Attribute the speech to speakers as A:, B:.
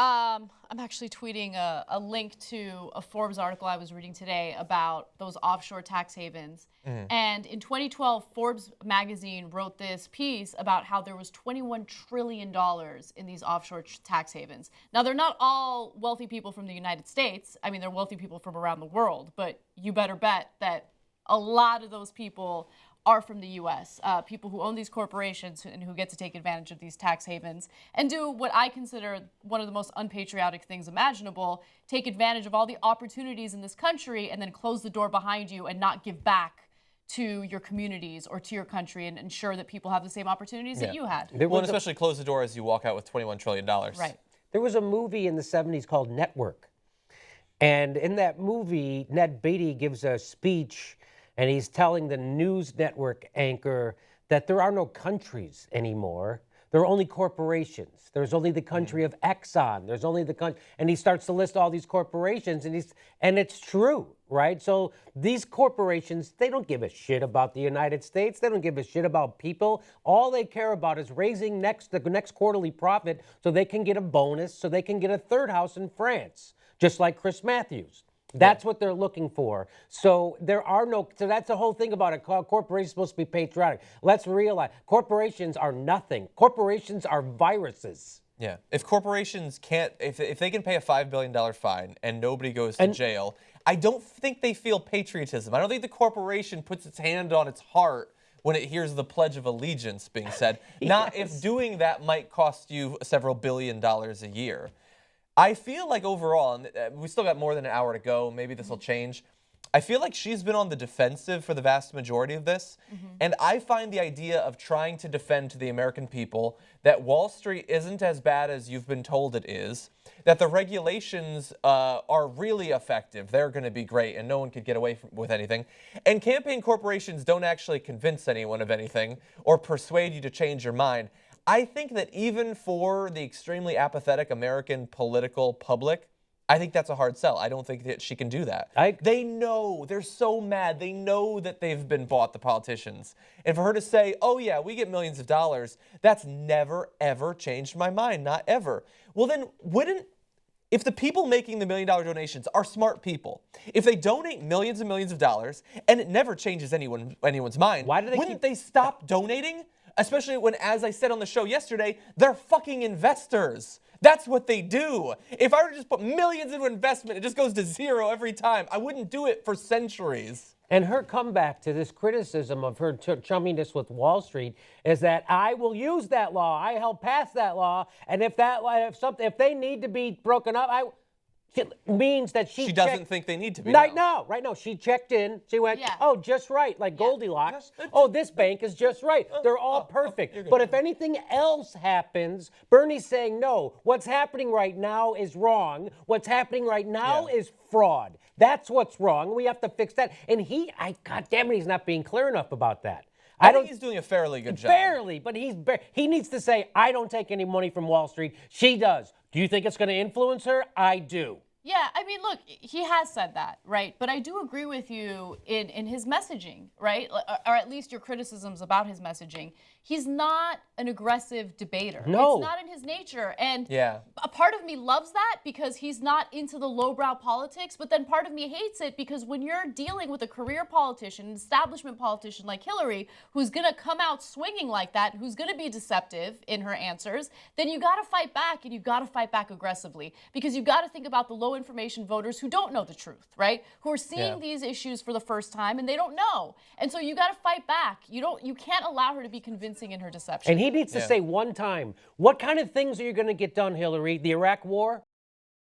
A: I'm actually tweeting a link to a Forbes article I was reading today about those offshore tax havens. And in 2012, Forbes magazine wrote this piece about how there was $21 trillion in these offshore tax havens. Now, they're not all wealthy people from the United States. I mean, they're wealthy people from around the world, but you better bet that a lot of those people are from the U.S., people who own these corporations and who get to take advantage of these tax havens and do what I consider one of the most unpatriotic things imaginable, take advantage of all the opportunities in this country and then close the door behind you and not give back to your communities or to your country and ensure that people have the same opportunities that you had.
B: Well, and especially close the door as you walk out with $21 trillion.
A: Right.
C: There was a movie in the 70s called Network. And in that movie, Ned Beatty gives a speech and he's telling the news network anchor that there are no countries anymore. There are only corporations. There's only the country of Exxon. There's only the country, and he starts to list all these corporations, and it's true, right? So these corporations, they don't give a shit about the United States. They don't give a shit about people. All they care about is raising the next quarterly profit so they can get a bonus, so they can get a third house in France, just like Chris Matthews. That's what they're looking for. So so that's the whole thing about it. Corporations are supposed to be patriotic. Let's realize corporations are nothing. Corporations are viruses.
B: Yeah. If corporations can't, if they can pay a $5 billion fine and nobody goes to jail, I don't think they feel patriotism. I don't think the corporation puts its hand on its heart when it hears the Pledge of Allegiance being said. Not if doing that might cost you several $1 billion a year. I feel like overall, and we still got more than an hour to go, maybe this will change. I feel like she's been on the defensive for the vast majority of this. And I find the idea of trying to defend to the American people that Wall Street isn't as bad as you've been told it is, that the regulations are really effective. They're going to be great and no one could get away with anything. And campaign corporations don't actually convince anyone of anything or persuade you to change your mind. I think that even for the extremely apathetic American political public, I think that's a hard sell. I don't think that she can do that. They know, they're so mad. They know that they've been bought, the politicians. And for her to say, oh yeah, we get millions of dollars, that's never, ever changed my mind, not ever. Well then, if the people making the $1 million donations are smart people, if they donate millions and millions of dollars, and it never changes anyone's mind, wouldn't they stop donating? Especially when, as I said on the show yesterday, they're fucking investors. That's what they do. If I were to just put millions into investment, it just goes to zero every time. I wouldn't do it for centuries.
C: And her comeback to this criticism of her chumminess with Wall Street is that I will use that law. I helped pass that law, and if they need to be broken up, it means that she
B: doesn't think they need to be.
C: Right now. She checked in. She went, oh, just right, like Goldilocks. Oh, this bank is just right. They're all perfect. But if anything else happens, Bernie's saying, no, what's happening right now is wrong. What's happening right now is fraud. That's what's wrong. We have to fix that. And God damn it, he's not being clear enough about that.
B: I think he's doing a fairly good job.
C: Fairly, but he needs to say, I don't take any money from Wall Street. She does. Do you think it's going to influence her? I do.
A: Yeah, I mean, look, he has said that, right? But I do agree with you in his messaging, right? Or at least your criticisms about his messaging. He's not an aggressive debater.
C: No.
A: It's not in his nature. And a part of me loves that because he's not into the lowbrow politics, but then part of me hates it because when you're dealing with a career politician, an establishment politician like Hillary, who's going to come out swinging like that, who's going to be deceptive in her answers, then you got to fight back, and you got to fight back aggressively because you got to think about the low information voters who don't know the truth, right? Who are seeing these issues for the first time and they don't know. And so you got to fight back. You can't allow her to be convincing in her deception.
C: And he needs to say one time, what kind of things are you going to get done, Hillary? The Iraq War?